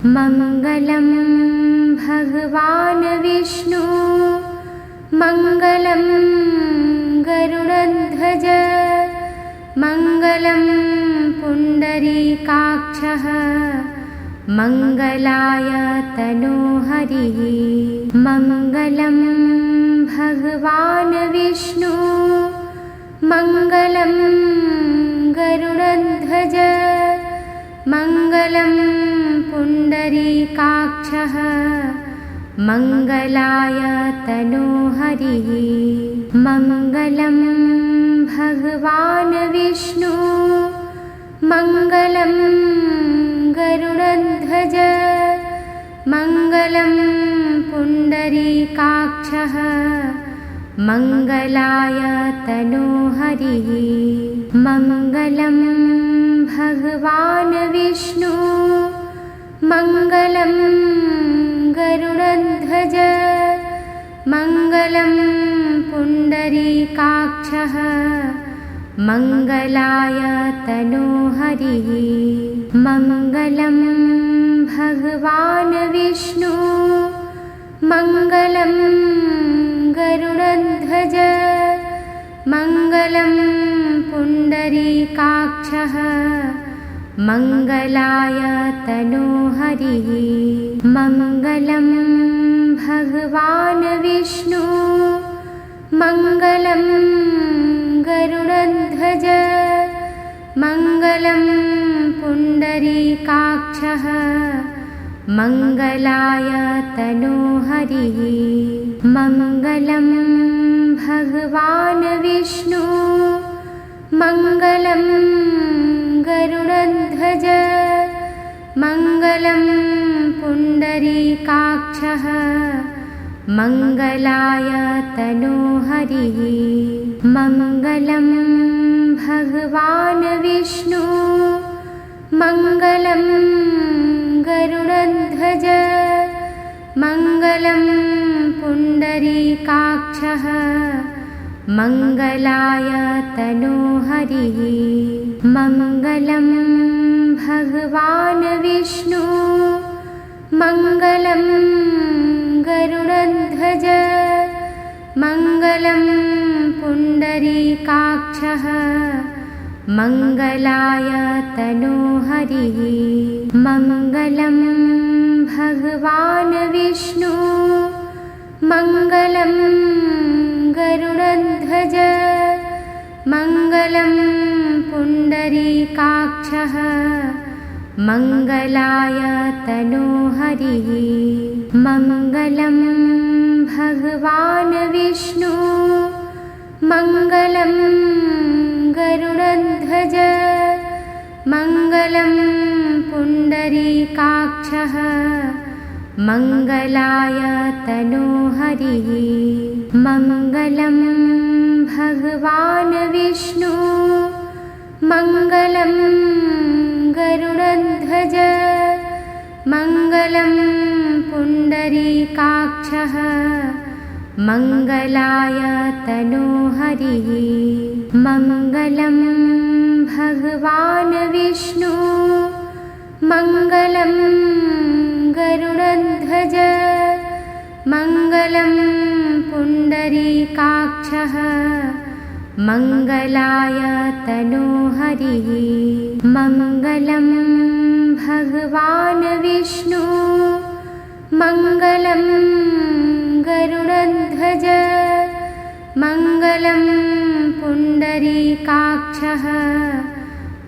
मङ्गलं भगवान् विष्णु मङ्गलं गरुडध्वज मङ्गलं पुण्डरीकाक्षः मङ्गलाय तनोहरिः। मङ्गलं भगवान् विष्णु मङ्गलं गरुडध्वज मङ्गलं पुण्डरीकाक्षः मङ्गलाय तनोहरिः। मङ्गलं भगवान् विष्णु मङ्गलं गरुडध्वज मङ्गलं पुण्डरीकाक्षः मङ्गलाय तनोहरिः। मङ्गलं भगवान् विष्णु मङ्गलं गरुडध्वज मङ्गलं पुण्डरीकाक्षः मङ्गलाय तनोहरिः। मङ्गलं भगवान् विष्णु मङ्गलं गरुडध्वज मङ्गलं पुण्डरीकाक्षः मङ्गलाय तनोहरिः। मङ्गलं भगवान् विष्णु मङ्गलं गरुडध्वज मङ्गलं पुण्डरीकाक्षः मङ्गलाय तनोहरिः। मङ्गलं भगवान् विष्णु मङ्गलं गरुडध्वज मङ्गलं पुण्डरीकाक्षः मङ्गलाय तनोहरिः। मङ्गलं भगवान् विष्णु मङ्गलं गरुडध्वज मङ्गलं पुण्डरीकाक्षः मङ्गलाय तनोहरिः। मङ्गलं भगवान् विष्णु मङ्गलं गरुडध्वज मङ्गलं पुण्डरीकाक्षः मङ्गलाय तनोहरिः। मङ्गलं भगवान् विष्णु मङ्गलं गरुडध्वज मङ्गलं पुण्डरीकाक्षः मङ्गलाय तनोहरिः। मङ्गलं भगवान् विष्णु मङ्गलं गरुडध्वज मङ्गलं पुण्डरीकाक्षः मङ्गलाय तनोहरिः। मङ्गलं भगवान् विष्णु मङ्गलं गरुडध्वज मङ्गलं पुण्डरीकाक्षः मङ्गलाय तनोहरिः। मङ्गलं भगवान् विष्णु मङ्गलं गरुडध्वज मङ्गलं पुण्डरीकाक्षः मङ्गलाय तनोहरिः। मङ्गलं भगवान् विष्णु मङ्गलं गरुडध्वज मङ्गलं पुण्डरीकाक्षः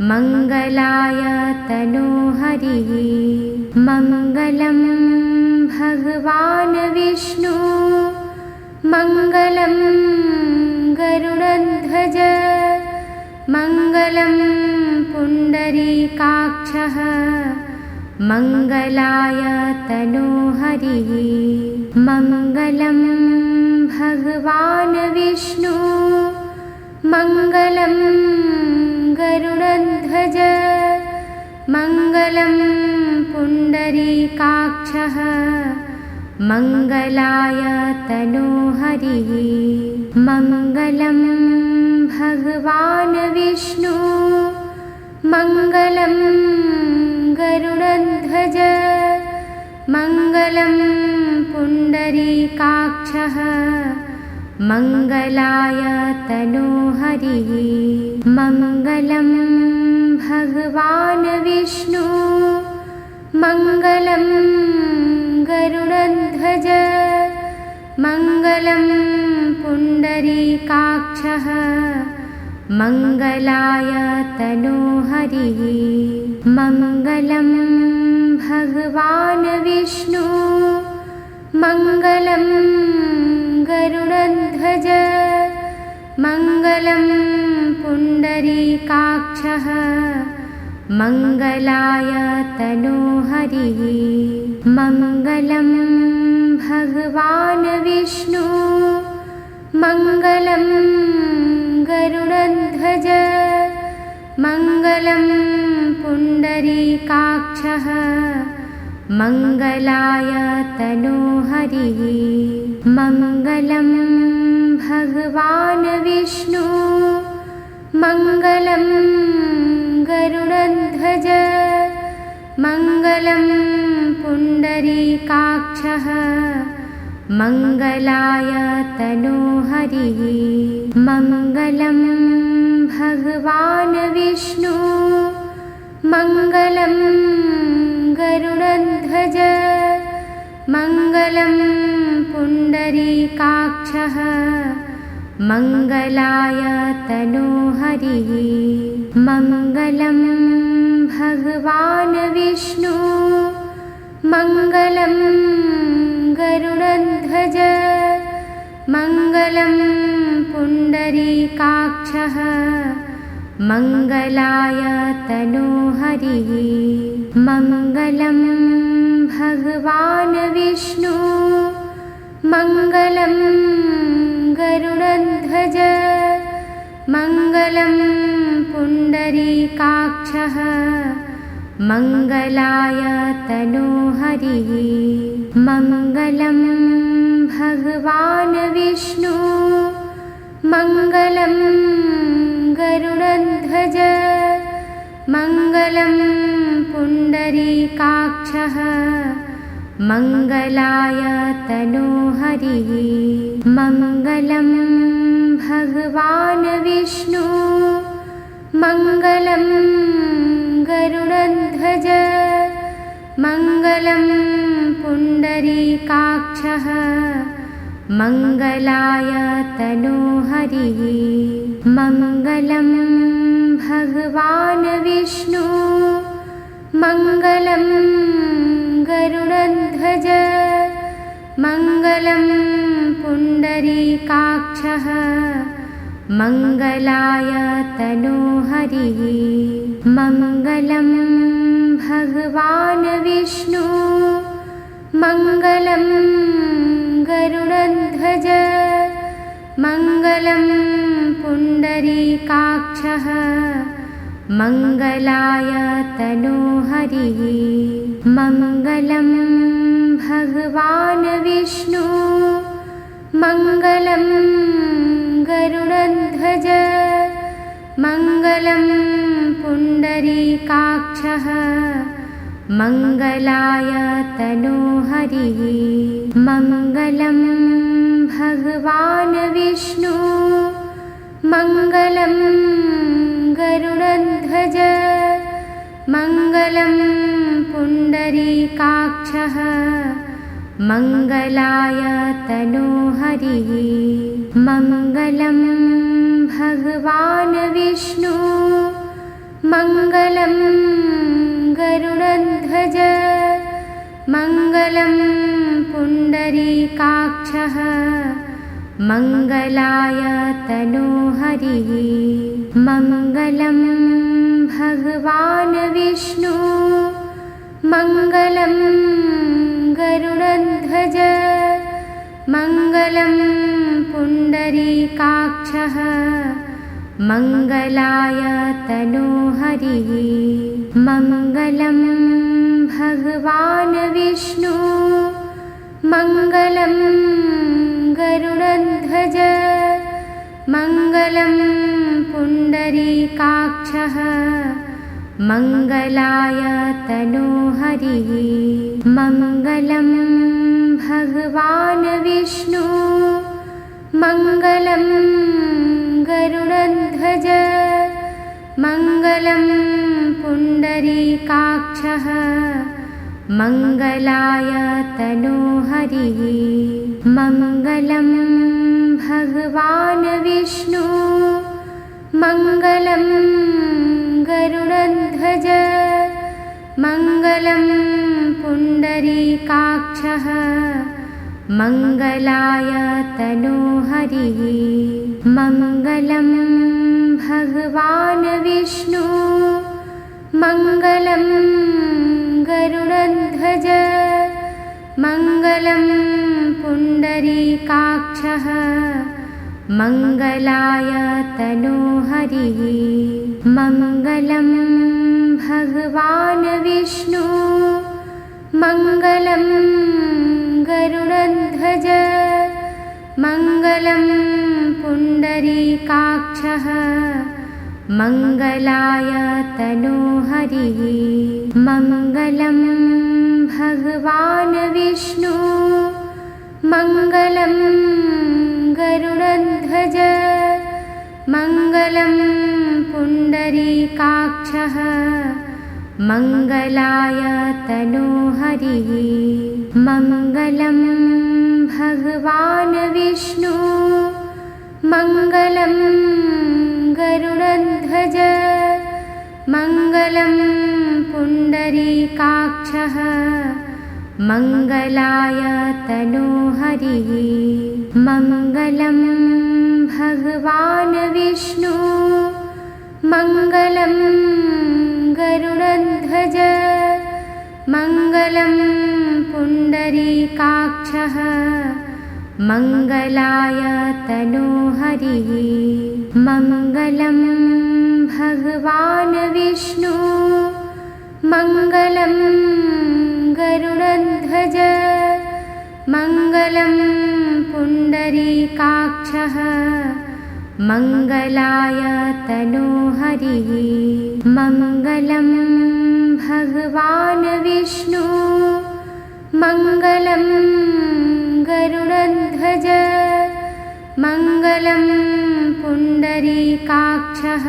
मङ्गलाय तनोहरिः। मङ्गलं भगवान् विष्णु मङ्गलं गरुडध्वज मङ्गलं पुण्डरीकाक्षः मङ्गलाय तनोहरिः। मङ्गलं भगवान् विष्णु मङ्गलं गरुडध्वज मङ्गलं पुण्डरीकाक्षः मङ्गलाय तनोहरिः। मङ्गलं भगवान् विष्णु मङ्गलं गरुडध्वज मङ्गलं पुण्डरीकाक्षः मङ्गलाय तनोहरिः मङ्गलं भगवान् विष्णु मङ्गलं गरुडध्वज मङ्गलं पुण्डरीकाक्षः मङ्गलाय तनोहरिः मङ्गलं भगवान् विष्णु मङ्गलं गरुडध्वज मङ्गलं पुण्डरीकाक्षः मङ्गलाय तनोहरिः मङ्गलं भगवान् विष्णु मङ्गलं गरुडध्वज मङ्गलं पुण्डरीकाक्षः मङ्गलाय तनोहरिः मङ्गलं भगवान् विष्णु मङ्गलं गरुडध्वज मङ्गलं पुण्डरीकाक्षः मङ्गलाय तनोहरिः मङ्गलं भगवान् विष्णु मङ्गलं गरुडध्वज मङ्गलं पुण्डरीकाक्षः मङ्गलाय तनोहरिः मङ्गलं भगवान् विष्णु मङ्गलं गरुडध्वज मङ्गलं पुण्डरीकाक्षः मङ्गलाय तनोहरिः मङ्गलं भगवान् विष्णु मङ्गलं गरुडध्वज मङ्गलं पुण्डरीकाक्षः मङ्गलाय तनोहरिः मङ्गलं भगवान् विष्णु मङ्गलं गरुडध्वज मङ्गलं पुण्डरीकाक्षः मङ्गलाय तनोहरिः मङ्गलं भगवान् विष्णु मङ्गलं गरुडध्वज मङ्गलं पुण्डरीकाक्षः मङ्गलाय तनोहरिः मङ्गलं भगवान् विष्णु मङ्गलं गरुडध्वज मङ्गलं पुण्डरीकाक्षः मङ्गलाय तनोहरिः मङ्गलं भगवान् विष्णु मङ्गलं गरुडध्वज मङ्गलं पुण्डरीकाक्षः मङ्गलाय तनोहरिः मङ्गलं भगवान् विष्णु मङ्गलं गरुडध्वज मङ्गलं पुण्डरीकाक्षः मङ्गलाय तनोहरिः मङ्गलं भगवान् विष्णु मङ्गलं गरुडध्वज मङ्गलं पुण्डरीकाक्षः मङ्गलाय तनोहरिः मङ्गलं भगवान् विष्णु मङ्गलं गरुडध्वज मङ्गलं पुण्डरीकाक्षः मङ्गलाय तनोहरिः मङ्गलं भगवान् विष्णु मङ्गलं गरुडध्वज मङ्गलं पुण्डरीकाक्षः मङ्गलाय तनोहरिः मङ्गलं भगवान् विष्णु मङ्गलं गरुडध्वज मङ्गलं पुण्डरीकाक्षः मङ्गलाय तनोहरिः मङ्गलं भगवान् विष्णु मङ्गलं गरुडध्वज मङ्गलं पुण्डरीकाक्षः मङ्गलाय तनोहरिः मङ्गलं भगवान् विष्णु मङ्गलं गरुडध्वज मङ्गलं पुण्डरीकाक्षः मङ्गलाय तनोहरिः मङ्गलं भगवान् विष्णु मङ्गलं गरुडध्वज मङ्गलं पुण्डरीकाक्षः मङ्गलाय तनोहरिः मङ्गलं भगवान् विष्णु मङ्गलं गरुडध्वज मङ्गलं पुण्डरीकाक्षः मङ्गलाय तनोहरिः मङ्गलं भगवान् विष्णु मङ्गलं गरुडध्वज मङ्गलं पुण्डरीकाक्षः मङ्गलाय तनोहरिः मङ्गलं भगवान् विष्णु मङ्गलं गरुडध्वज मङ्गलं पुण्डरीकाक्षः मङ्गलाय तनोहरिः मङ्गलं भगवान् विष्णु मङ्गलं गरुडध्वज मङ्गलं पुण्डरीकाक्षः मङ्गलाय तनोहरिः मङ्गलं भगवान् विष्णु मङ्गलं गरुडध्वज मङ्गलं पुण्डरीकाक्षः मङ्गलाय तनोहरिः मङ्गलं भगवान् विष्णु मङ्गलं गरुडध्वज मङ्गलं पुण्डरीकाक्षः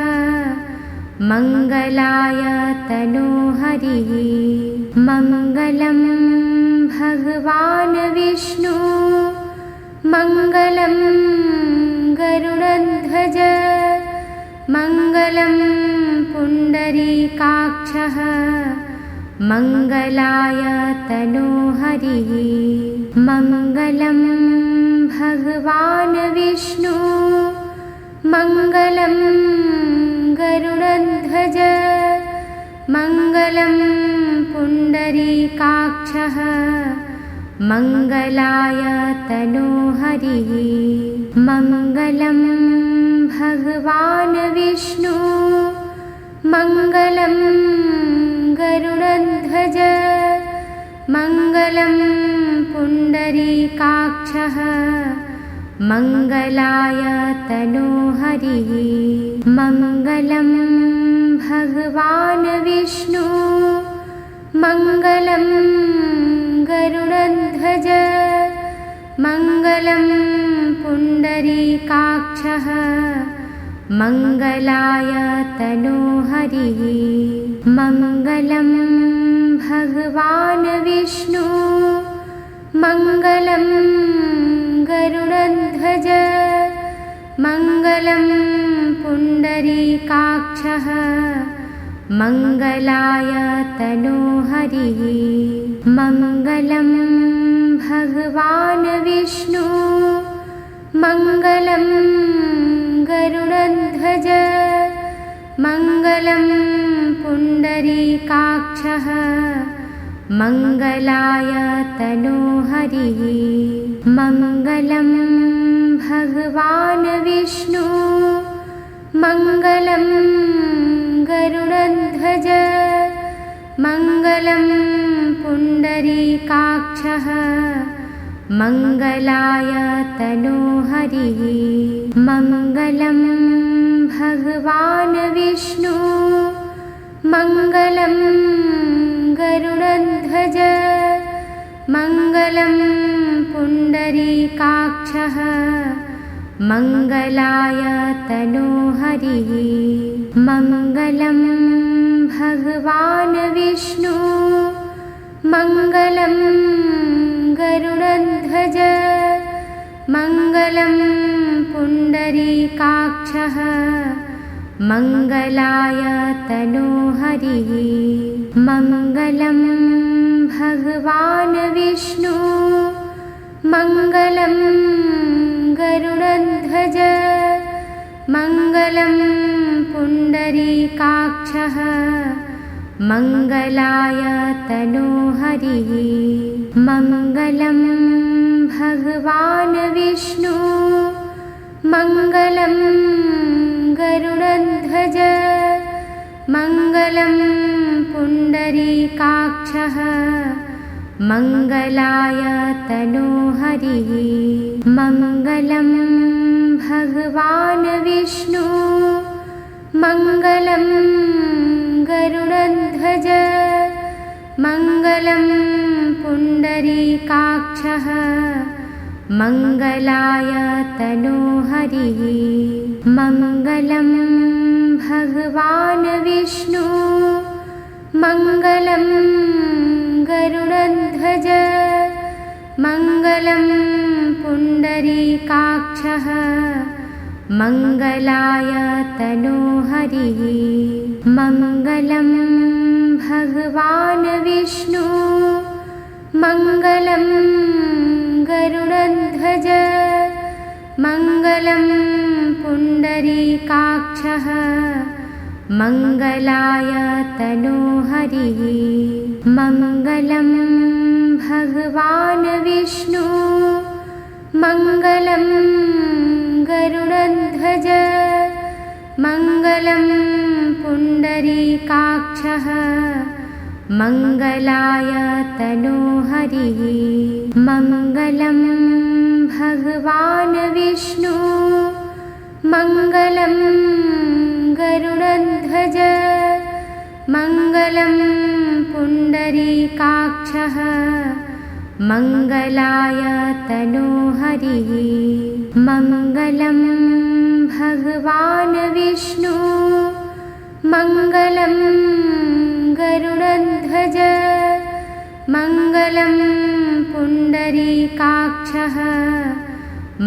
मङ्गलाय तनोहरिः मङ्गलं भगवान् विष्णु मङ्गलं गरुडध्वज मङ्गलं पुण्डरीकाक्षः मङ्गलाय तनोहरिः मङ्गलं भगवान् विष्णु मङ्गलं गरुडध्वज मङ्गलं पुण्डरीकाक्षः मङ्गलाय तनोहरिः मङ्गलं भगवान् विष्णु मङ्गलं गरुडध्वज मङ्गलं पुण्डरीकाक्षः मङ्गलाय तनोहरिः मङ्गलं भगवान् विष्णु मङ्गलं गरुडध्वज मङ्गलं पुण्डरीकाक्षः मङ्गलाय तनोहरिः मङ्गलं भगवान् विष्णु मङ्गलं गरुडध्वज मङ्गलं पुण्डरीकाक्षः मङ्गलाय तनोहरिः मङ्गलं भगवान् विष्णु मङ्गलं गरुडध्वज मङ्गलं पुण्डरीकाक्षः मङ्गलाय तनोहरिः मङ्गलं भगवान् विष्णु मङ्गलं गरुडध्वज मङ्गलं पुण्डरीकाक्षः मङ्गलाय तनोहरिः मङ्गलं भगवान् विष्णु मङ्गलं गरुडध्वज मङ्गलं पुण्डरीकाक्षः मङ्गलाय तनोहरिः मङ्गलं भगवान् विष्णु मङ्गलं गरुडध्वज मङ्गलं पुण्डरीकाक्षः मङ्गलाय तनोहरिः मङ्गलं भगवान् विष्णु मङ्गलं गरुडध्वज मङ्गलं पुण्डरीकाक्षः मङ्गलाय तनोहरिः मङ्गलं भगवान् विष्णु मङ्गलं गरुडध्वज मङ्गलं पुण्डरीकाक्षः मङ्गलाय तनोहरिः मङ्गलं भगवान् विष्णु मङ्गलं गरुडध्वज मङ्गलं पुण्डरीकाक्षः मङ्गलाय तनोहरिः मङ्गलं भगवान् विष्णु मङ्गलं गरुडध्वज मङ्गलं पुण्डरीकाक्षः मङ्गलाय तनोहरिः मङ्गलं भगवान् विष्णु मङ्गलं गरुडध्वज मङ्गलं पुण्डरीकाक्षः मङ्गलाय तनोहरिः मङ्गलं भगवान् विष्णु मङ्गलं गरुडध्वज मङ्गलं पुण्डरीकाक्षः मङ्गलाय तनोहरिः मङ्गलं भगवान् विष्णु मङ्गलं गरुडध्वज मङ्गलं पुण्डरीकाक्षः मङ्गलाय तनोहरिः मङ्गलं भगवान् विष्णु मङ्गलं गरुडध्वज मङ्गलं पुण्डरीकाक्षः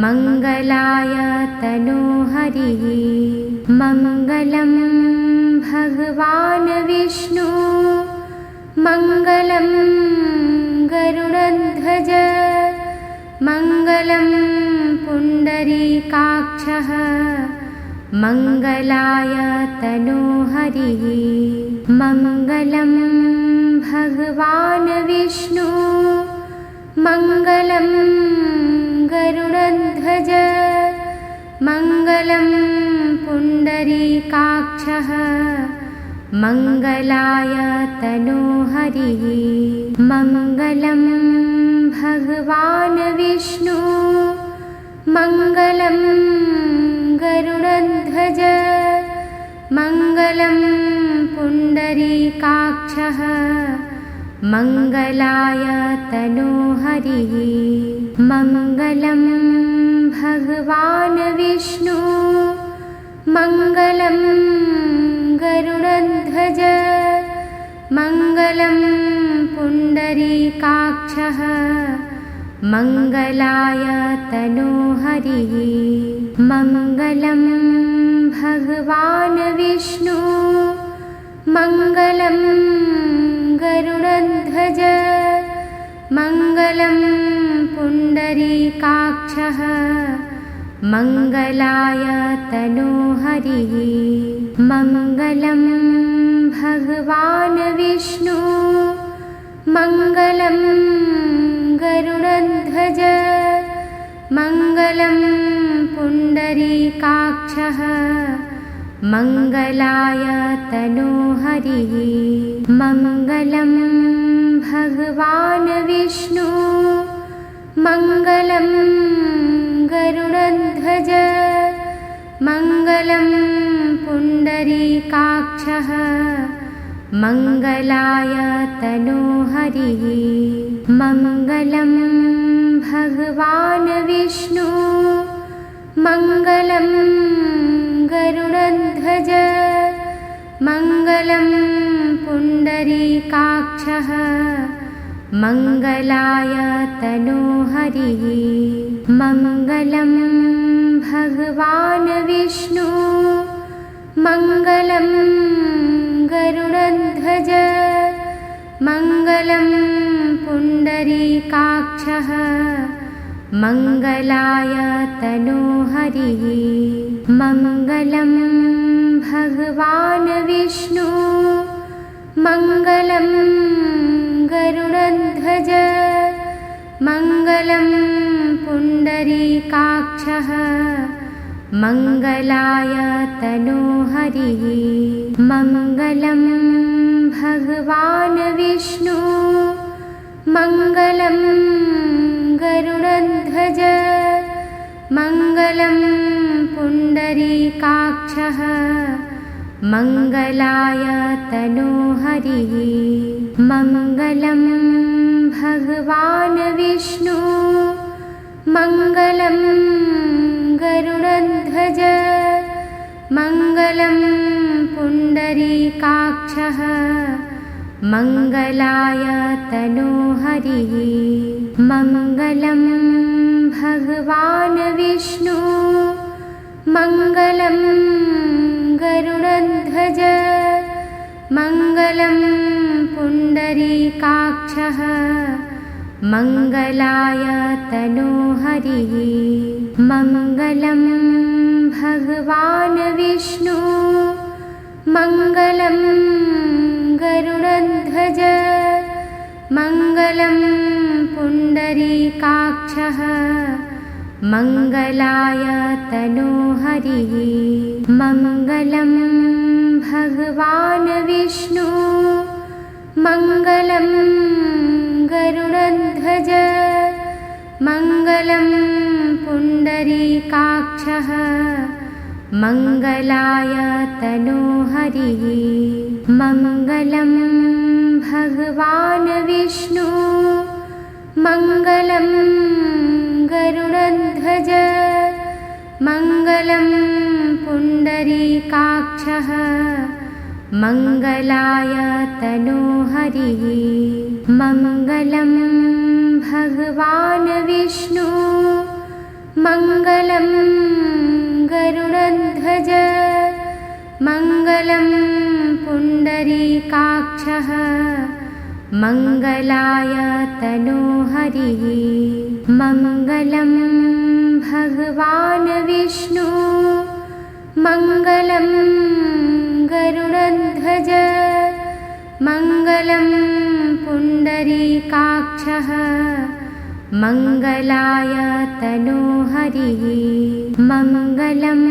मङ्गलाय तनोहरिः मङ्गलं भगवान् विष्णु मङ्गलं गरुडध्वज मङ्गलं पुण्डरीकाक्षः मङ्गलाय तनोहरिः मङ्गलं भगवान् विष्णु मङ्गलं गरुडध्वज मङ्गलं पुण्डरीकाक्षः मङ्गलाय तनोहरिः मङ्गलं भगवान् विष्णु मङ्गलं गरुडध्वज मङ्गलं पुण्डरीकाक्षः मङ्गलाय तनोहरिः मङ्गलं भगवान् विष्णु मङ्गलं गरुडध्वज मङ्गलं पुण्डरीकाक्षः मङ्गलाय तनोहरिः मङ्गलं भगवान् विष्णु मङ्गलं गरुडध्वज मङ्गलं पुण्डरीकाक्षः मङ्गलाय तनोहरिः मङ्गलं भगवान् विष्णु मङ्गलं गरुडध्वज मङ्गलं पुण्डरीकाक्षः मङ्गलाय तनोहरिः मङ्गलं भगवान् विष्णु मङ्गलं गरुडध्वज मङ्गलं पुण्डरीकाक्षः मङ्गलाय तनोहरिः मङ्गलं भगवान् विष्णु मङ्गलं गरुडध्वज मङ्गलं पुण्डरीकाक्षः मङ्गलाय तनोहरिः मङ्गलं भगवान् विष्णु मङ्गलं गरुडध्वज मङ्गलं पुण्डरीकाक्षः मङ्गलाय तनोहरिः मङ्गलं भगवान् विष्णु मङ्गलं गरुडध्वज मङ्गलं पुण्डरीकाक्षः मङ्गलाय तनोहरिः मङ्गलं भगवान् विष्णु मङ्गलं गरुडध्वज मङ्गलं पुण्डरीकाक्षः मङ्गलाय तनोहरिः मङ्गलं भगवान् विष्णु मङ्गलं गरुडध्वज मङ्गलं पुण्डरीकाक्षः मङ्गलाय तनोहरिः मङ्गलं भगवान् विष्णु मङ्गलं गरुडध्वज मङ्गलं पुण्डरीकाक्षः मङ्गलाय तनोहरिः मङ्गलं भगवान् विष्णु मङ्गलं गरुडध्वज मङ्गलं पुण्डरीकाक्षः मङ्गलाय तनोहरिः मङ्गलं भगवान् विष्णु मङ्गलं गरुडध्वज मङ्गलं पुण्डरीकाक्षः मङ्गलाय तनोहरिः मङ्गलं भगवान् विष्णु मङ्गलं गरुडध्वज मङ्गलं पुण्डरीकाक्षः मङ्गलाय तनोहरिः मङ्गलं भगवान् विष्णु मङ्गलं गरुडध्वज मङ्गलं पुण्डरीकाक्षः मङ्गलाय तनोहरिः मङ्गलं भगवान् विष्णु मङ्गलं गरुडध्वज मङ्गलं पुण्डरीकाक्षः मङ्गलाय तनोहरिः मङ्गलं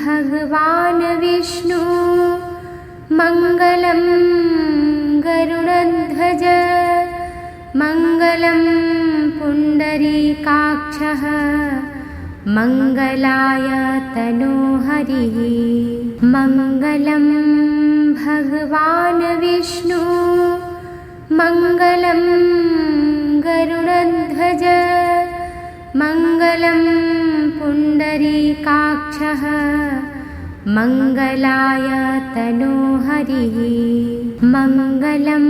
भगवान् विष्णु मङ्गलं गरुडध्वज मङ्गलं पुण्डरीकाक्षः मङ्गलाय तनोहरिः मङ्गलं भगवान् विष्णु मङ्गलं गरुडध्वज मङ्गलं पुण्डरीकाक्षः मङ्गलाय तनोहरिः मङ्गलं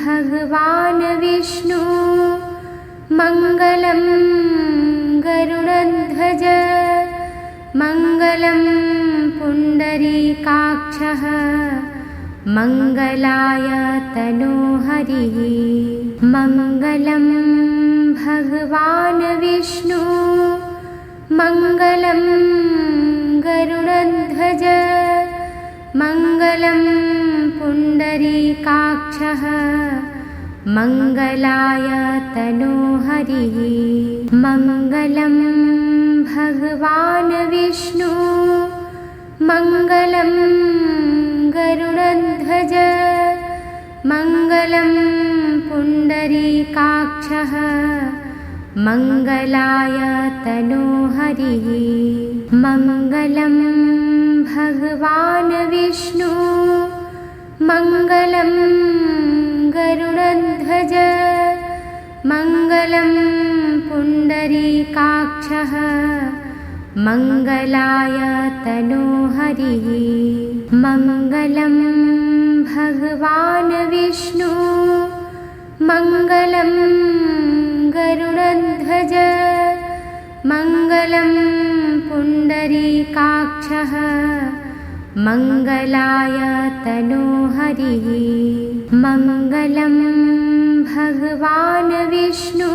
भगवान् विष्णु मङ्गलं गरुडध्वज मङ्गलं पुण्डरीकाक्षः मङ्गलाय तनोहरिः मङ्गलं भगवान् विष्णु मङ्गलं गरुडध्वज मङ्गलं पुण्डरीकाक्षः मङ्गलाय तनोहरिः मङ्गलं भगवान् विष्णु मङ्गलं गरुडध्वज मङ्गलं पुण्डरीकाक्षः मङ्गलाय तनोहरिः मङ्गलं भगवान् विष्णु मङ्गलं गरुडध्वज मङ्गलं पुण्डरीकाक्षः मङ्गलाय तनोहरिः मङ्गलं भगवान् विष्णु मङ्गलं गरुडध्वज मङ्गलं पुण्डरीकाक्षः मङ्गलाय तनोहरिः मङ्गलं भगवान् विष्णु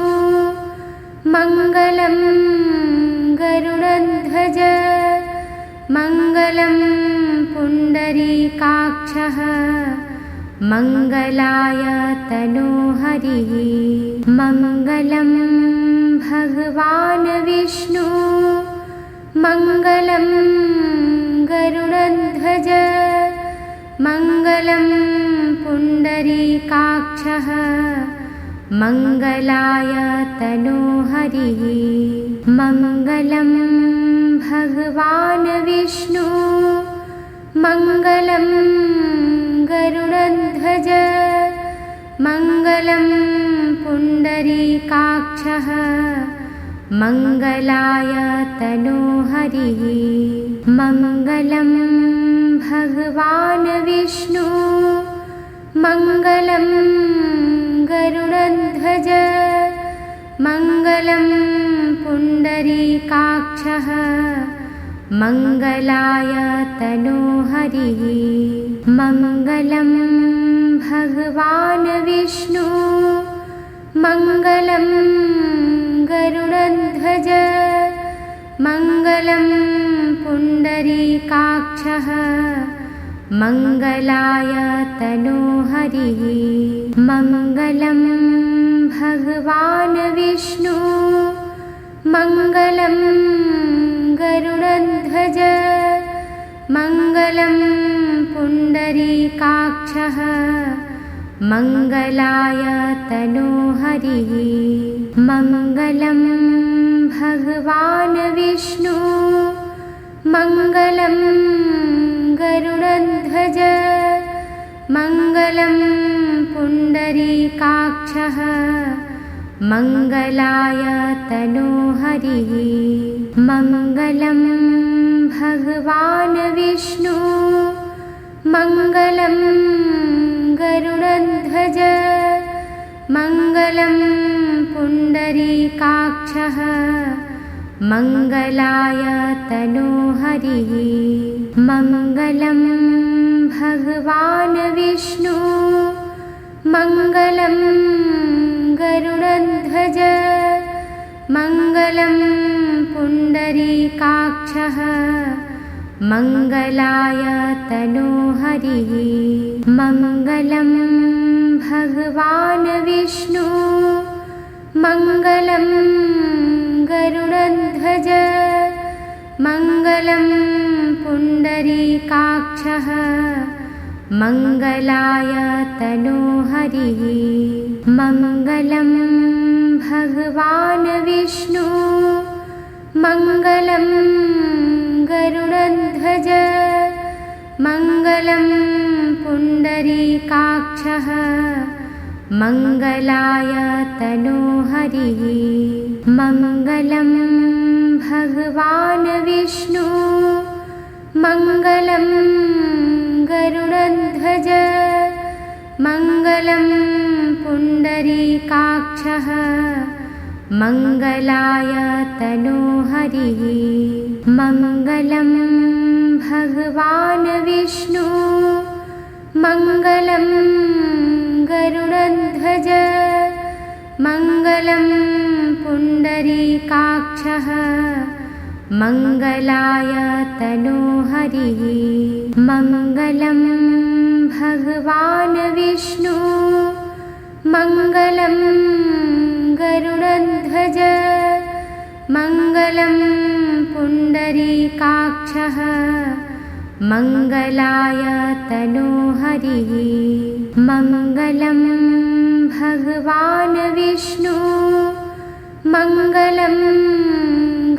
मङ्गलं गरुडध्वज मङ्गलं पुण्डरीकाक्षः मङ्गलाय तनोहरिः मङ्गलं भगवान् विष्णु मङ्गलं गरुडध्वज मङ्गलं पुण्डरीकाक्षः मङ्गलाय तनोहरिः मङ्गलं भगवान् विष्णु मङ्गलं गरुडध्वज मङ्गलं पुण्डरीकाक्षः मङ्गलाय तनोहरिः मङ्गलं भगवान् विष्णु मङ्गलं गरुडध्वज मङ्गलं पुण्डरीकाक्षः मङ्गलाय तनोहरिः मङ्गलं भगवान् विष्णु मङ्गलं गरुडध्वज मङ्गलं पुण्डरीकाक्षः मङ्गलाय तनोहरिः मङ्गलं भगवान् विष्णु मङ्गलं गरुडध्वज मङ्गलं पुण्डरीकाक्षः मङ्गलाय तनोहरिः मङ्गलं भगवान् विष्णु मङ्गलं गरुडध्वज मङ्गलं पुण्डरीकाक्षः मङ्गलाय तनोहरिः मङ्गलं भगवान् विष्णु मङ्गलं गरुडध्वज मङ्गलं पुण्डरीकाक्षः मङ्गलाय तनोहरिः मङ्गलं भगवान् विष्णु मङ्गलं गरुडध्वज मङ्गलं पुण्डरीकाक्षः मङ्गलाय तनोहरिः मङ्गलं भगवान् विष्णु मङ्गलं गरुडध्वज मङ्गलं पुण्डरीकाक्षः मङ्गलाय तनोहरिः मङ्गलं भगवान् विष्णु मङ्गलं गरुडध्वज मङ्गलं पुण्डरीकाक्षः मङ्गलाय तनोहरिः मङ्गलं भगवान् विष्णु मङ्गलं गरुडध्वज मङ्गलं पुण्डरीकाक्षः मङ्गलाय तनोहरिः मङ्गलं भगवान् विष्णु मङ्गलं गरुडध्वज मङ्गलं पुण्डरीकाक्षः मङ्गलाय तनोहरिः मङ्गलं भगवान् विष्णु मङ्गलं गरुडध्वज मङ्गलं पुण्डरीकाक्षः मङ्गलाय तनोहरिः मङ्गलं भगवान् विष्णु मङ्गलं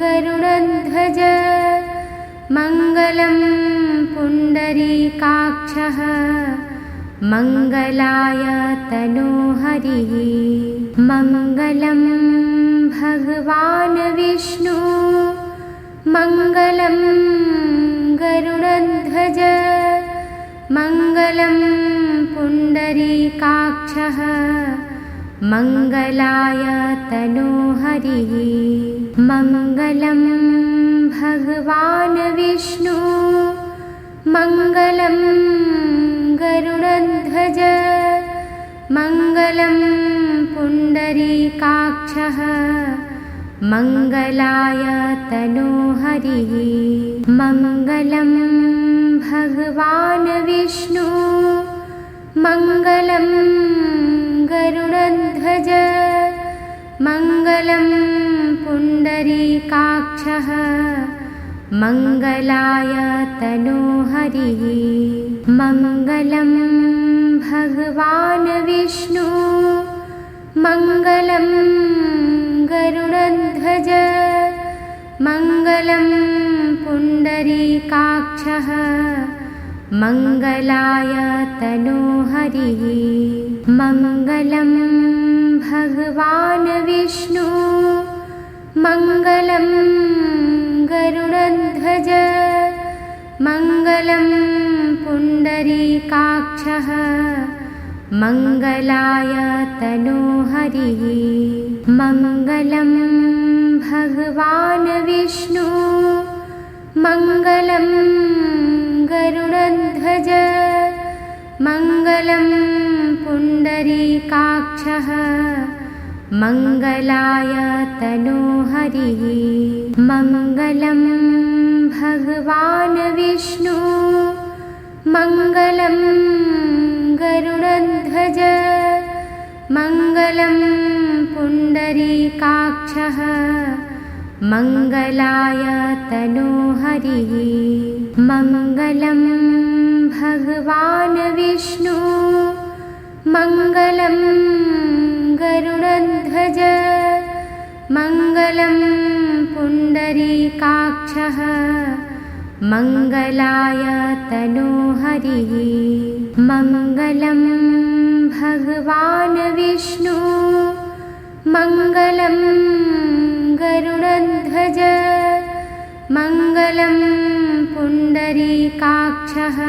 गरुडध्वज मङ्गलं पुण्डरीकाक्षः मङ्गलाय तनोहरिः मङ्गलं भगवान् विष्णु मङ्गलं गरुडध्वज मङ्गलं पुण्डरीकाक्षः मङ्गलाय तनोहरिः मङ्गलं भगवान् विष्णु मङ्गलं गरुडध्वज मङ्गलं पुण्डरीकाक्षः मङ्गलाय तनोहरिः मङ्गलं भगवान् विष्णु मङ्गलं गरुडध्वज मङ्गलं पुण्डरीकाक्षः मङ्गलाय तनोहरिः मङ्गलं भगवान् विष्णु मङ्गलं गरुडध्वज मङ्गलं पुण्डरीकाक्षः मङ्गलाय तनोहरिः मङ्गलं भगवान् विष्णु मङ्गलं गरुडध्वज मङ्गलं पुण्डरीकाक्षः मङ्गलाय तनोहरिः मङ्गलं भगवान् विष्णु मङ्गलं गरुडध्वज मङ्गलं पुण्डरीकाक्षः मङ्गलाय तनोहरिः मङ्गलं भगवान् विष्णु मङ्गलं गरुडध्वज मङ्गलं पुण्डरीकाक्षः मङ्गलाय तनोहरिः मङ्गलं भगवान् विष्णु मङ्गलं गरुडध्वज मङ्गलं पुण्डरीकाक्षः मङ्गलाय तनोहरिः मङ्गलं भगवान् विष्णु मङ्गलं गरुडध्वज मङ्गलं पुण्डरीकाक्षः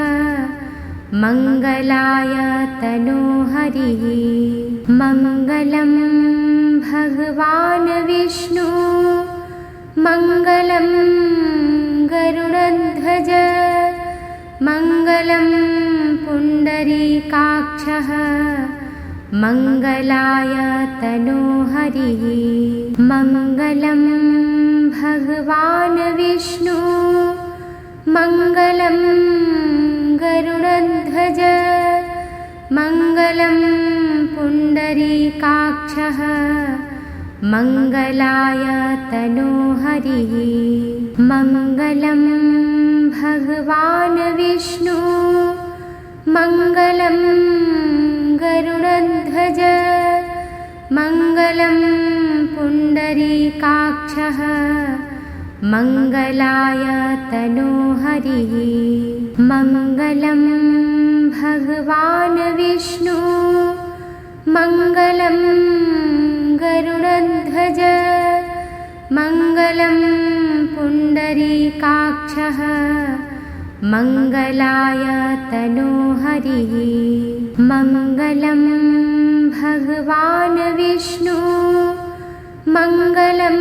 मङ्गलाय तनोहरिः मङ्गलं भगवान् विष्णु मङ्गलं गरुडध्वज मङ्गलं पुण्डरीकाक्षः मङ्गलाय तनोहरिः मङ्गलं भगवान् विष्णु मङ्गलं गरुडध्वज मङ्गलं पुण्डरीकाक्षः मङ्गलाय तनोहरिः मङ्गलं भगवान् विष्णु मङ्गलं गरुडध्वज मङ्गलं पुण्डरीकाक्षः मङ्गलाय तनोहरिः मङ्गलं भगवान् विष्णु मङ्गलं गरुडध्वज मङ्गलं पुण्डरीकाक्षः मङ्गलाय तनोहरिः मङ्गलं भगवान् विष्णु मङ्गलं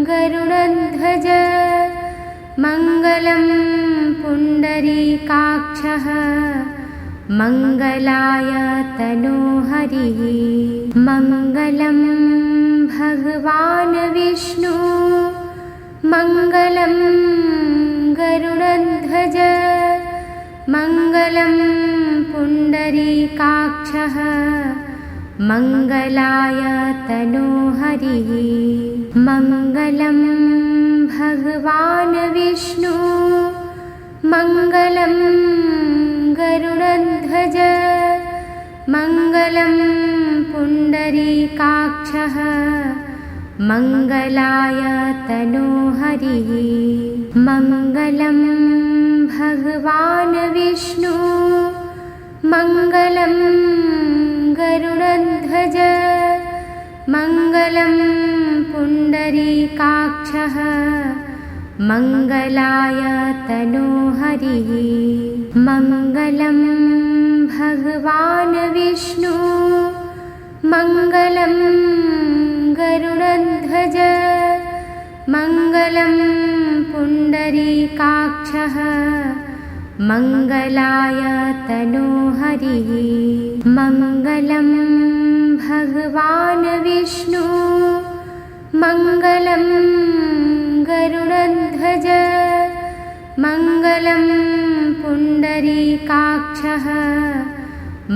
गरुडध्वज मङ्गलं पुण्डरीकाक्षः मङ्गलाय तनोहरिः मङ्गलं भगवान् विष्णु मङ्गलं गरुडध्वज मङ्गलं पुण्डरीकाक्षः मङ्गलाय तनोहरिः मङ्गलं भगवान् विष्णु मङ्गलं गरुडध्वज मङ्गलं पुण्डरीकाक्षः मङ्गलाय तनोहरिः मङ्गलं भगवान् विष्णु मङ्गलं गरुडध्वज मङ्गलं पुण्डरीकाक्षः मङ्गलाय तनोहरिः मङ्गलं भगवान् विष्णु मङ्गलं गरुडध्वज मङ्गलं पुण्डरीकाक्षः मङ्गलाय तनोहरिः मङ्गलं भगवान् विष्णु मङ्गलं गरुडध्वज मङ्गलं पुण्डरीकाक्षः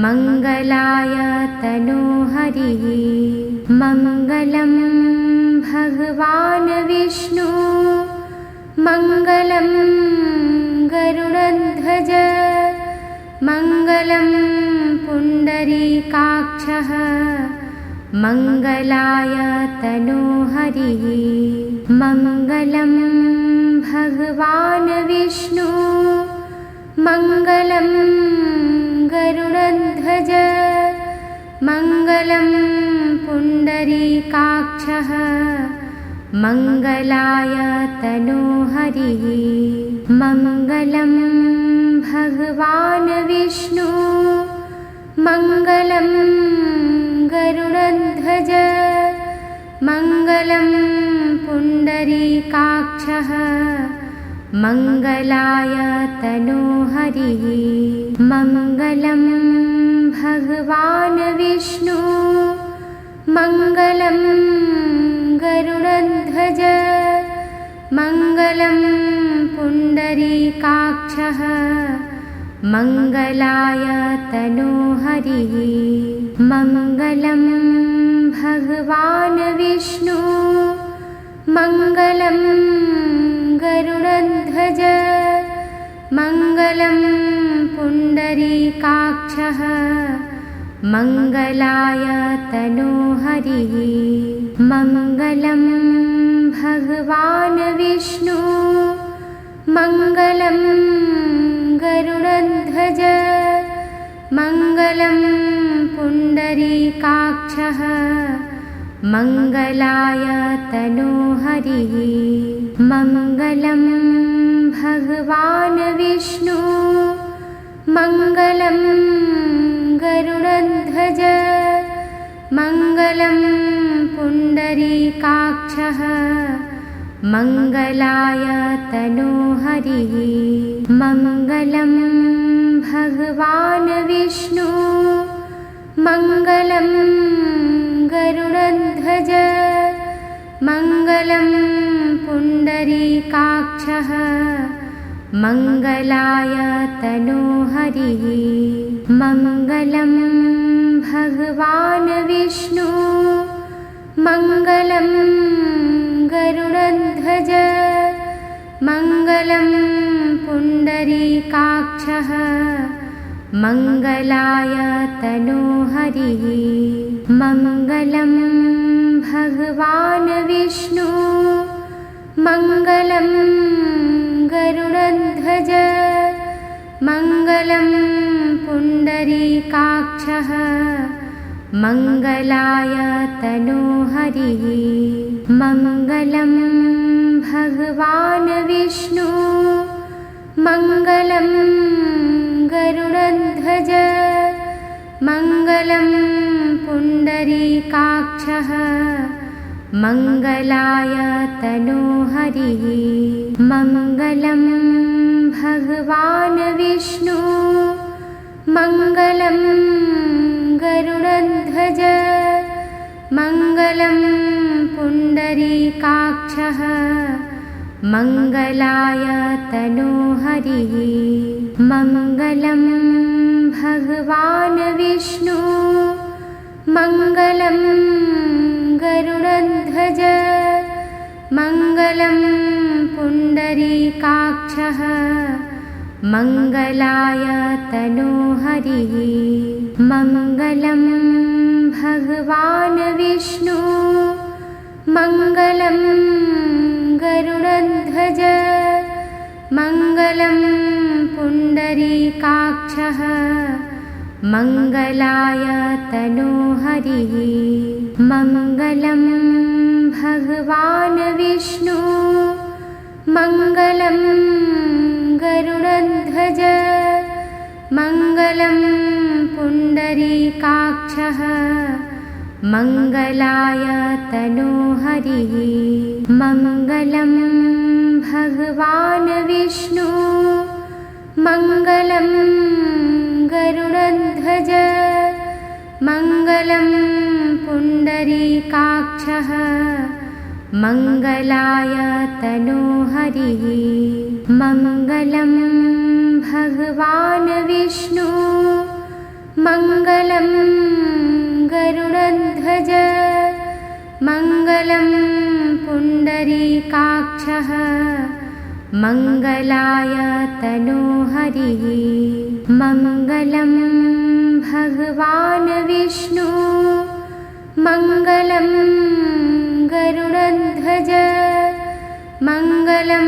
मङ्गलाय तनोहरिः मङ्गलं भगवान् विष्णु मङ्गलं गरुडध्वज मङ्गलं पुण्डरीकाक्षः मङ्गलाय तनोहरिः मङ्गलं भगवान् विष्णु मङ्गलं गरुडध्वज मङ्गलं पुण्डरीकाक्षः मङ्गलाय तनोहरिः मङ्गलं भगवान् विष्णु मङ्गलं गरुडध्वज मङ्गलं पुण्डरीकाक्षः मङ्गलाय तनोहरिः मङ्गलं भगवान् विष्णु मङ्गलं गरुडध्वज मङ्गलं पुण्डरीकाक्षः मङ्गलाय तनोहरिः मङ्गलं भगवान् विष्णु मङ्गलं गरुडध्वज मङ्गलं पुण्डरीकाक्षः मङ्गलाय तनोहरिः मङ्गलं भगवान् विष्णु मङ्गलं गरुडध्वज मङ्गलं पुण्डरीकाक्षः मङ्गलाय तनोहरिः मङ्गलं भगवान् विष्णु मङ्गलं गरुडध्वज मङ्गलं पुण्डरीकाक्षः मङ्गलाय तनोहरिः मङ्गलं भगवान् विष्णु मङ्गलं गरुडध्वज मङ्गलं पुण्डरीकाक्षः मङ्गलाय तनोहरिः मङ्गलं भगवान् विष्णु मङ्गलं गरुडध्वज मङ्गलं पुण्डरीकाक्षः मङ्गलाय तनोहरिः मङ्गलं भगवान् विष्णु मङ्गलं गरुडध्वज मङ्गलं पुण्डरीकाक्षः मङ्गलाय तनोहरिः मङ्गलं भगवान् विष्णु मङ्गलं गरुडध्वज मङ्गलं पुण्डरीकाक्षः मङ्गलाय तनोहरिः मङ्गलं भगवान् विष्णु मङ्गलं गरुडध्वज मङ्गलं पुण्डरीकाक्षः मङ्गलाय तनोहरिः मङ्गलं भगवान् विष्णु मङ्गलं गरुडध्वज मङ्गलं पुण्डरीकाक्षः मङ्गलाय तनोहरिः मङ्गलं भगवान् विष्णु मङ्गलं गरुडध्वज मङ्गलं पुण्डरीकाक्षः मङ्गलाय तनोहरिः मङ्गलं भगवान् विष्णु मङ्गलं गरुडध्वज मङ्गलं पुण्डरीकाक्षः मङ्गलाय तनोहरिः मङ्गलं भगवान् विष्णु मङ्गलं गरुडध्वज मङ्गलं पुण्डरीकाक्षः मङ्गलाय तनोहरिः मङ्गलं भगवान् विष्णु मङ्गलं गरुडध्वज मङ्गलं पुण्डरीकाक्षः मङ्गलाय तनोहरिः मङ्गलं भगवान् विष्णु मङ्गलं गरुडध्वज मङ्गलं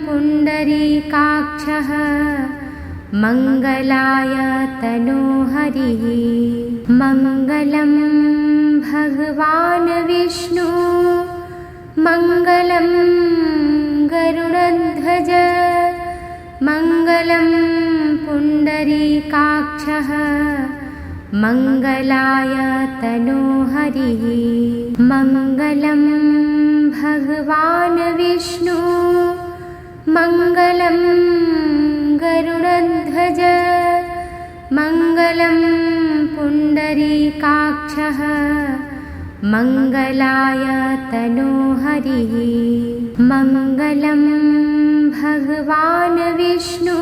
पुण्डरीकाक्षः मङ्गलाय तनोहरिः मङ्गलं भगवान् विष्णु मङ्गलं गरुडध्वज मङ्गलं पुण्डरीकाक्षः मङ्गलाय तनोहरिः मङ्गलं भगवान् विष्णु मङ्गलं गरुडध्वज मङ्गलं पुण्डरीकाक्षः मङ्गलाय तनोहरिः मङ्गलं भगवान् विष्णु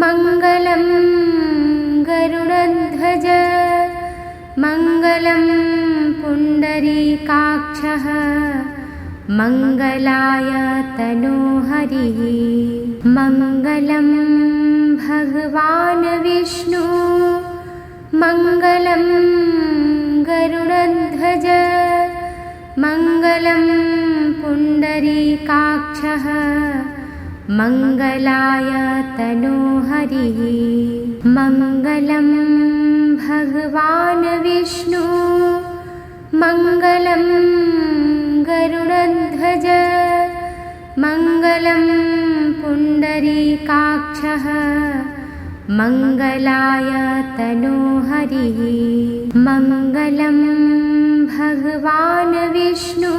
मङ्गलं गरुडध्वज मङ्गलं पुण्डरीकाक्षः मङ्गलाय तनोहरिः मङ्गलं भगवान् विष्णु मङ्गलं गरुडध्वज मङ्गलं पुण्डरीकाक्षः मङ्गलाय तनोहरिः मङ्गलं भगवान् विष्णु मङ्गलं गरुडध्वज मङ्गलं पुण्डरीकाक्षः मङ्गलाय तनोहरिः मङ्गलं भगवान् विष्णु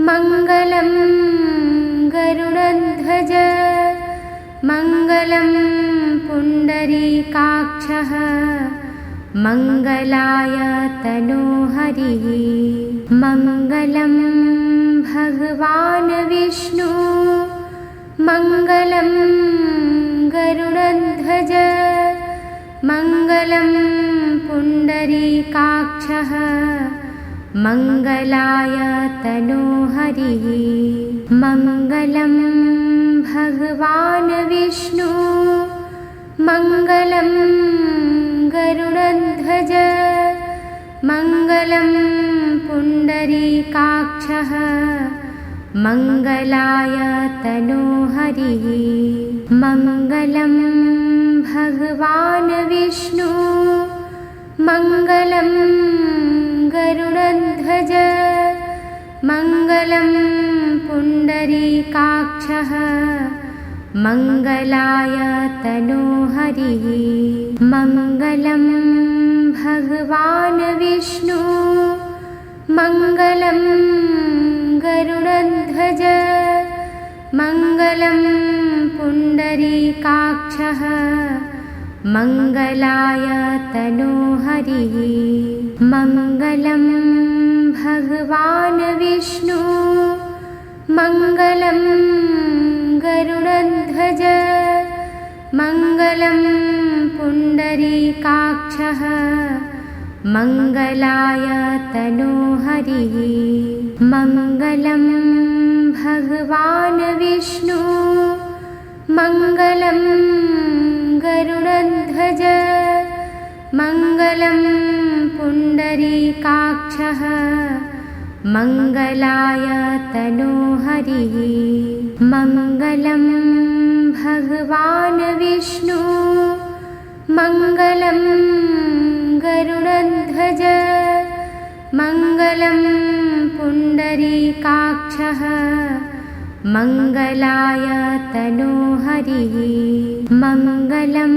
मङ्गलं गरुडध्वज मङ्गलं पुण्डरीकाक्षः मङ्गलाय तनोहरिः मङ्गलं भगवान् विष्णु मङ्गलं गरुडध्वज मङ्गलं पुण्डरीकाक्षः मङ्गलाय तनोहरिः मङ्गलं भगवान् विष्णु मङ्गलं गरुडध्वज मङ्गलं पुण्डरीकाक्षः मङ्गलाय तनोहरिः मङ्गलं भगवान् विष्णु मङ्गलं गरुडध्वज मङ्गलं पुण्डरीकाक्षः मङ्गलाय तनोहरिः मङ्गलं भगवान् विष्णु मङ्गलं गरुडध्वज मङ्गलं पुण्डरीकाक्षः मङ्गलाय तनोहरिः मङ्गलं भगवान् विष्णु मङ्गलं गरुडध्वज मङ्गलं पुण्डरीकाक्षः मङ्गलाय तनोहरिः मङ्गलं भगवान् विष्णु मङ्गलं गरुडध्वज मङ्गलं पुण्डरीकाक्षः मङ्गलाय तनोहरिः मङ्गलं भगवान् विष्णु मङ्गलं गरुडध्वज मङ्गलं पुण्डरीकाक्षः मङ्गलाय तनोहरिः मङ्गलं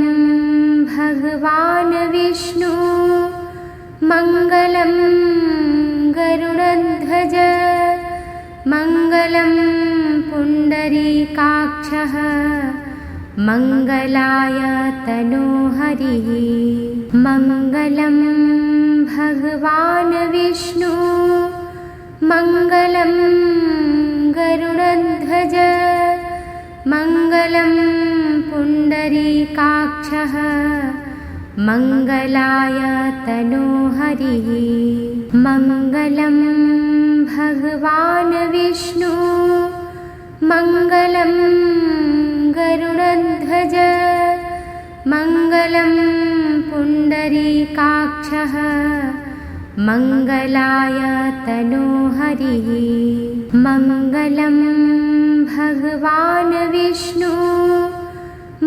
भगवान् विष्णु मङ्गलं गरुडध्वज मङ्गलं पुण्डरीकाक्षः मङ्गलाय तनोहरिः मङ्गलं भगवान् विष्णु मङ्गलं गरुडध्वज मङ्गलं पुण्डरीकाक्षः मङ्गलाय तनोहरिः मङ्गलं भगवान् विष्णु मङ्गलं गरुडध्वज मङ्गलं पुण्डरीकाक्षः मङ्गलाय तनोहरिः मङ्गलं भगवान् विष्णु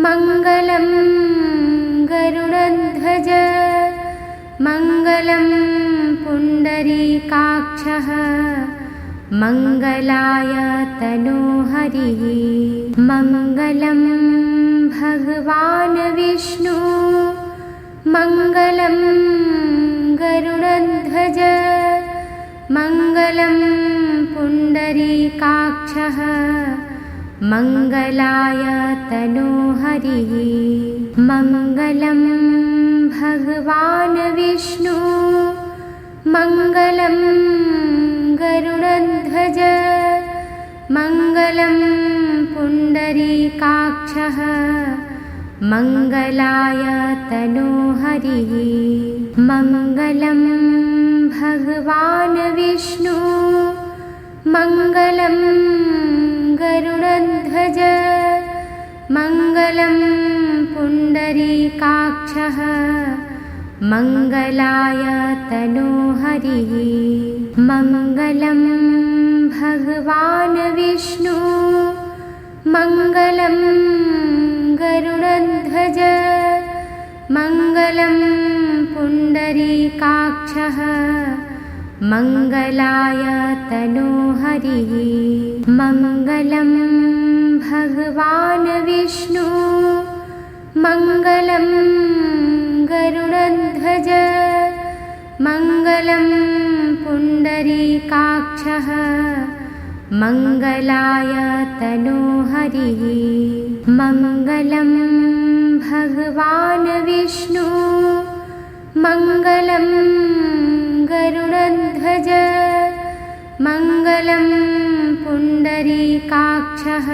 मङ्गलं गरुडध्वज मङ्गलं पुण्डरीकाक्षः मङ्गलाय तनोहरिः मङ्गलं भगवान् विष्णु मङ्गलं गरुडध्वज मङ्गलं पुण्डरीकाक्षः मङ्गलाय तनोहरिः मङ्गलं भगवान् विष्णु मङ्गलं गरुडध्वज मङ्गलं पुण्डरीकाक्षः मङ्गलाय तनोहरिः मङ्गलं भगवान् विष्णु मङ्गलं गरुडध्वज मङ्गलं पुण्डरीकाक्षः मङ्गलाय तनोहरिः मङ्गलं भगवान् विष्णु मङ्गलं गरुडध्वज मङ्गलं पुण्डरीकाक्षः मङ्गलाय तनोहरिः मङ्गलं भगवान् विष्णु मङ्गलं गरुडध्वज मङ्गलं पुण्डरीकाक्षः मङ्गलाय तनोहरिः मङ्गलं भगवान् विष्णु मङ्गलं गरुडध्वज मङ्गलं पुण्डरीकाक्षः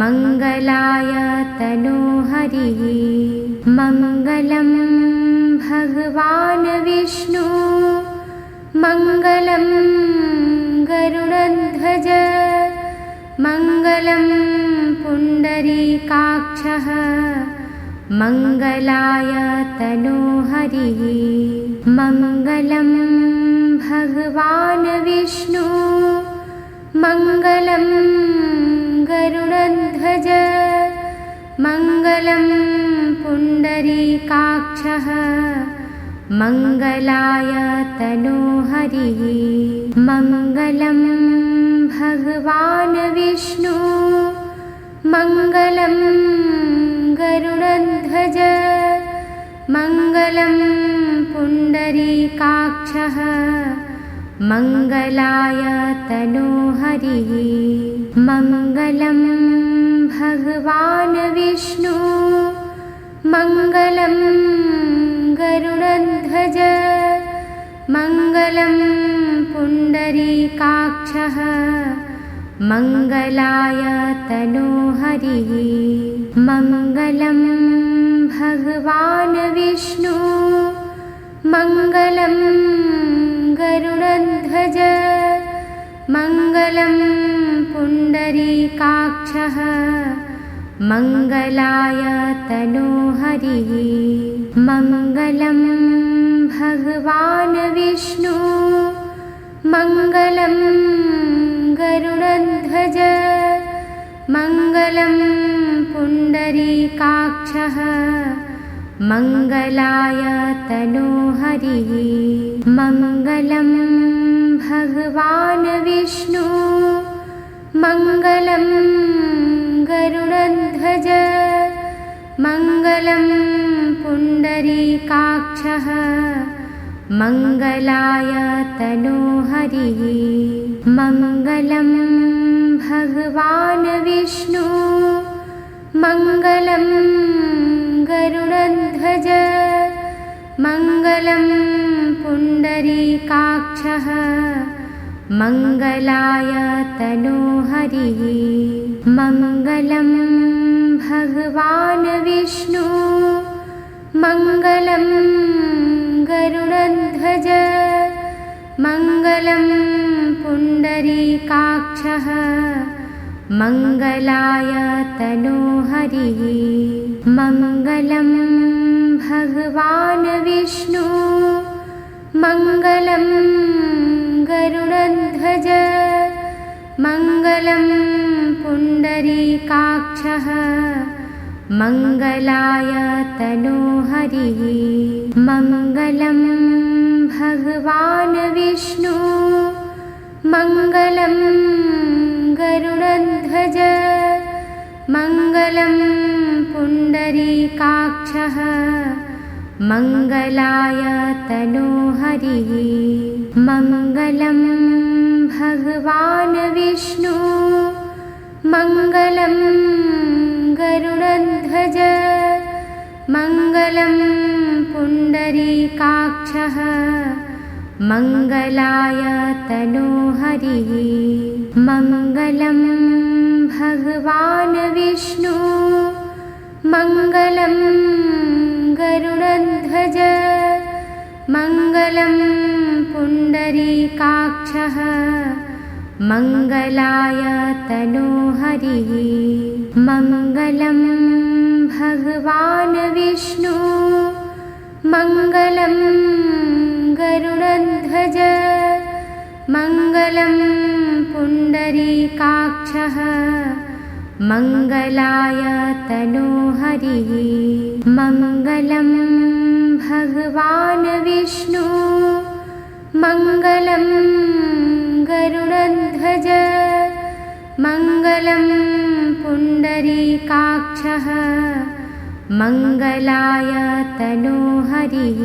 मङ्गलाय तनोहरिः मङ्गलं भगवान् विष्णु मङ्गलं गरुडध्वज मङ्गलं पुण्डरीकाक्षः मङ्गलाय तनोहरिः मङ्गलं भगवान् विष्णु मङ्गलं गरुडध्वज मङ्गलं पुण्डरीकाक्षः मङ्गलाय तनोहरिः मङ्गलं भगवान् विष्णु मङ्गलं गरुडध्वज मङ्गलं पुण्डरीकाक्षः मङ्गलाय तनोहरिः मङ्गलं भगवान् विष्णु मङ्गलं गरुडध्वज मङ्गलं पुण्डरीकाक्षः मङ्गलाय तनोहरिः मङ्गलं भगवान् विष्णु मङ्गलं गरुडध्वज मङ्गलं पुण्डरीकाक्षः मङ्गलाय तनोहरिः मङ्गलं भगवान् विष्णु मङ्गलं गरुडध्वज मङ्गलं पुण्डरीकाक्षः मङ्गलाय तनोहरिः मङ्गलं भगवान् विष्णु मङ्गलं गरुडध्वज मङ्गलं पुण्डरीकाक्षः मङ्गलाय तनोहरिः मङ्गलं भगवान् विष्णु मङ्गलं गरुडध्वज मङ्गलं पुण्डरीकाक्षः मङ्गलाय तनोहरिः मङ्गलं भगवान् विष्णु मङ्गलं गरुडध्वज मङ्गलं पुण्डरीकाक्षः मङ्गलाय तनोहरिः मङ्गलं भगवान् विष्णु मङ्गलं गरुडध्वज मङ्गलं पुण्डरीकाक्षः मङ्गलाय तनोहरिः मङ्गलं भगवान् विष्णु मङ्गलं गरुडध्वज मङ्गलं पुण्डरीकाक्षः मङ्गलाय तनोहरिः मङ्गलं भगवान् विष्णु मङ्गलं गरुडध्वज मङ्गलं पुण्डरीकाक्षः मङ्गलाय तनोहरिः मङ्गलं भगवान् विष्णु मङ्गलं गरुडध्वज मङ्गलं पुण्डरीकाक्षः मङ्गलाय तनोहरिः मङ्गलं भगवान् विष्णु मङ्गलं गरुडध्वज मङ्गलं पुण्डरीकाक्षः मङ्गलाय तनोहरिः मङ्गलं भगवान् विष्णु मङ्गलं गरुडध्वज मङ्गलं पुण्डरीकाक्षः मङ्गलाय तनोहरिः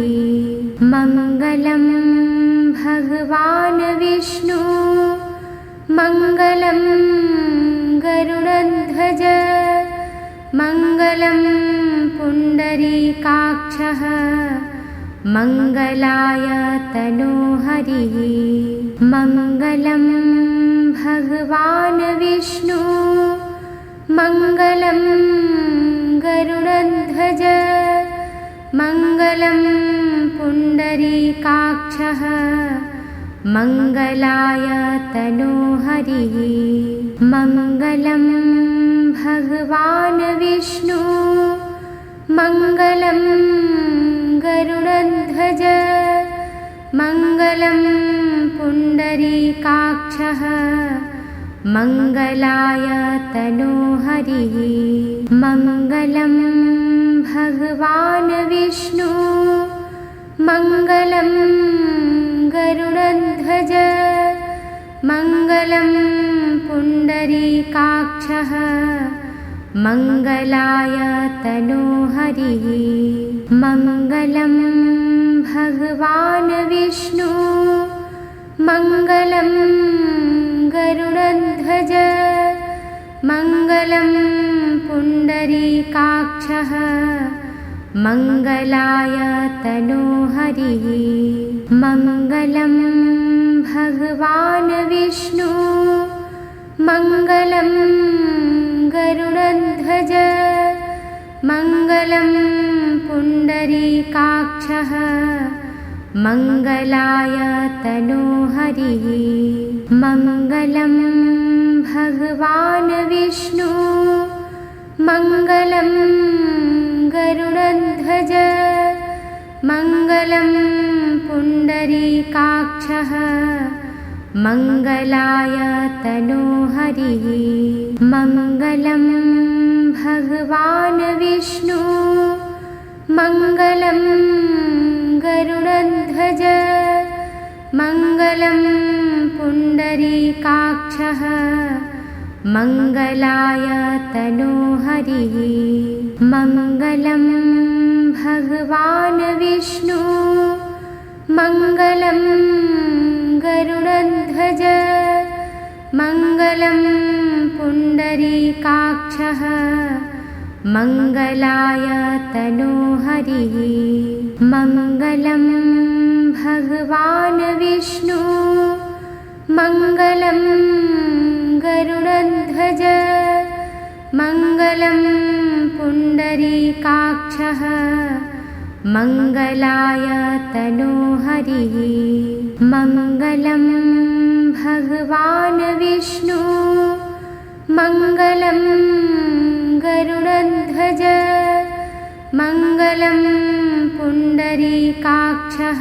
मङ्गलं भगवान् विष्णु मङ्गलं गरुडध्वज मङ्गलं पुण्डरीकाक्षः मङ्गलाय तनोहरिः मङ्गलं भगवान् विष्णु मङ्गलं गरुडध्वज मङ्गलं पुण्डरीकाक्षः मङ्गलाय तनोहरिः मङ्गलं भगवान् विष्णु मङ्गलं गरुडध्वज मङ्गलं पुण्डरीकाक्षः मङ्गलाय तनोहरिः मङ्गलं भगवान् विष्णु मङ्गलं गरुडध्वज मङ्गलं पुण्डरीकाक्षः मङ्गलाय तनोहरिः मङ्गलं भगवान् विष्णु मङ्गलं गरुडध्वज मङ्गलं पुण्डरीकाक्षः मङ्गलाय तनोहरिः मङ्गलं भगवान् विष्णु मङ्गलं गरुडध्वज मङ्गलं पुण्डरीकाक्षः मङ्गलाय तनोहरिः मङ्गलं भगवान् विष्णु मङ्गलं गरुडध्वज मङ्गलं पुण्डरीकाक्षः मङ्गलाय तनोहरिः मङ्गलं भगवान् विष्णु मङ्गलं गरुडध्वज मङ्गलं पुण्डरीकाक्षः मङ्गलाय तनोहरिः मङ्गलं भगवान् विष्णु मङ्गलं गरुडध्वज मङ्गलं पुण्डरीकाक्षः मङ्गलाय तनोहरिः मङ्गलं भगवान् विष्णु मङ्गलं गरुडध्वज मङ्गलं पुण्डरीकाक्षः मङ्गलाय तनोहरिः मङ्गलं भगवान् विष्णु मङ्गलं गरुडध्वज मङ्गलं पुण्डरीकाक्षः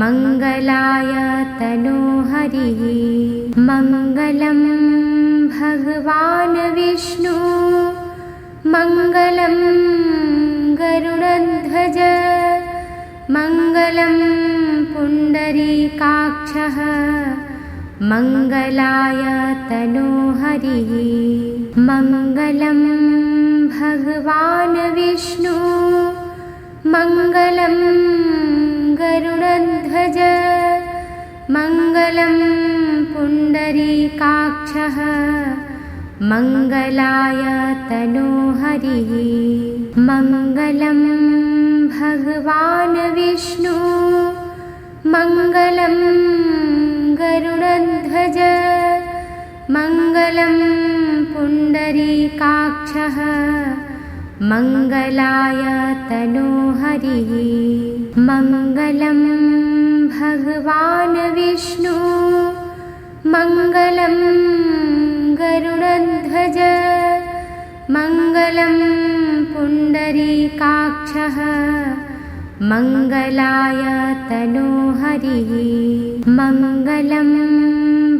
मङ्गलाय तनोहरिः मङ्गलं भगवान् विष्णु मङ्गलं गरुडध्वज मङ्गलं पुण्डरीकाक्षः मङ्गलाय तनोहरिः मङ्गलं भगवान् विष्णु मङ्गलं गरुडध्वज मङ्गलं पुण्डरीकाक्षः मङ्गलाय तनोहरिः मङ्गलं भगवान् विष्णु मङ्गलं गरुडध्वज मङ्गलं पुण्डरीकाक्षः मङ्गलाय तनोहरिः मङ्गलं भगवान् विष्णु मङ्गलं गरुडध्वज मङ्गलं पुण्डरीकाक्षः मङ्गलाय तनोहरिः मङ्गलं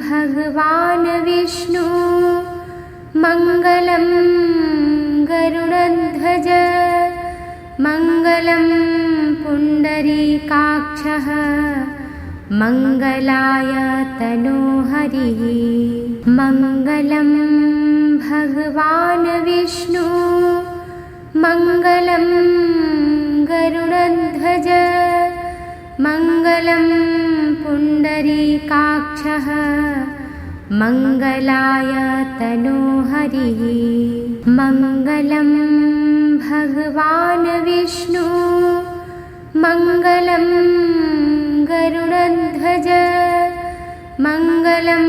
भगवान् विष्णु मङ्गलं गरुडध्वज मङ्गलं पुण्डरीकाक्षः मङ्गलाय तनोहरिः मङ्गलं भगवान् विष्णु मङ्गलं गरुडध्वज मङ्गलं पुण्डरीकाक्षः मङ्गलाय तनोहरिः मङ्गलं भगवान् विष्णु मङ्गलं गरुडध्वज मङ्गलं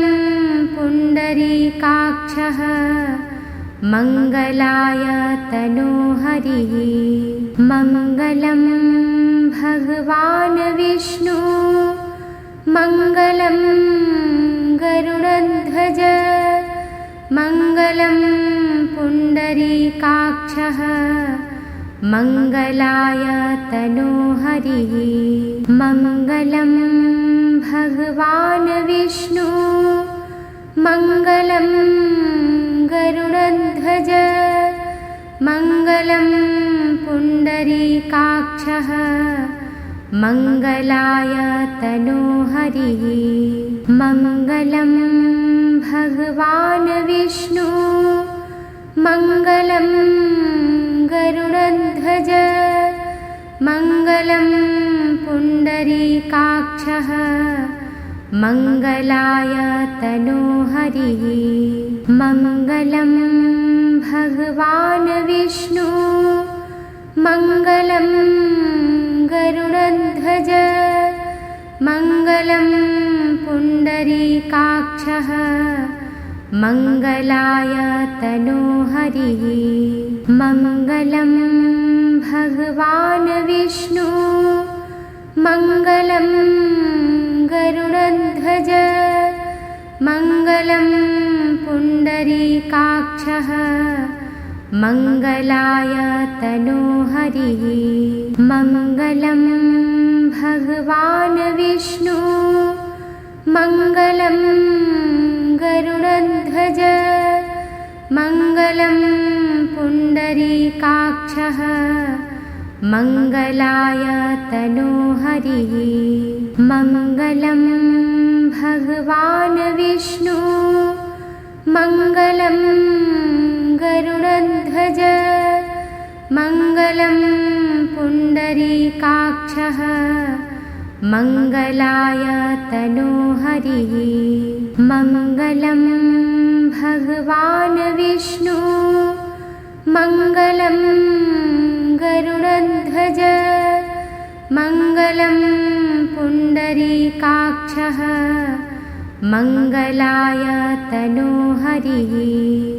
पुण्डरीकाक्षः मङ्गलाय तनोहरिः मङ्गलं भगवान् विष्णु मङ्गलं गरुडध्वज मङ्गलं पुण्डरीकाक्षः मङ्गलाय तनोहरिः मङ्गलं भगवान् विष्णु मङ्गलं गरुडध्वज मङ्गलं पुण्डरीकाक्षः मङ्गलाय तनोहरिः मङ्गलं भगवान् विष्णु मङ्गलं गरुडध्वज मङ्गलं पुण्डरीकाक्षः मङ्गलाय तनोहरिः मङ्गलं भगवान् विष्णु मङ्गलं गरुडध्वज मङ्गलं पुण्डरीकाक्षः मङ्गलाय तनोहरिः मङ्गलं भगवान् विष्णु मङ्गलं गरुडध्वज मङ्गलं पुण्डरीकाक्षः मङ्गलाय तनोहरिः मङ्गलं भगवान् विष्णु मङ्गलं गरुडध्वज मङ्गलं पुण्डरीकाक्षः मङ्गलाय तनोहरिः मङ्गलं भगवान् विष्णु मङ्गलं गरुडध्वज मङ्गलं पुण्डरीकाक्षः मङ्गलाय तनोहरिः मङ्गलं भगवान् विष्णु मङ्गलं गरुडध्वज मङ्गलं पुण्डरीकाक्षः मङ्गलाय तनोहरिः।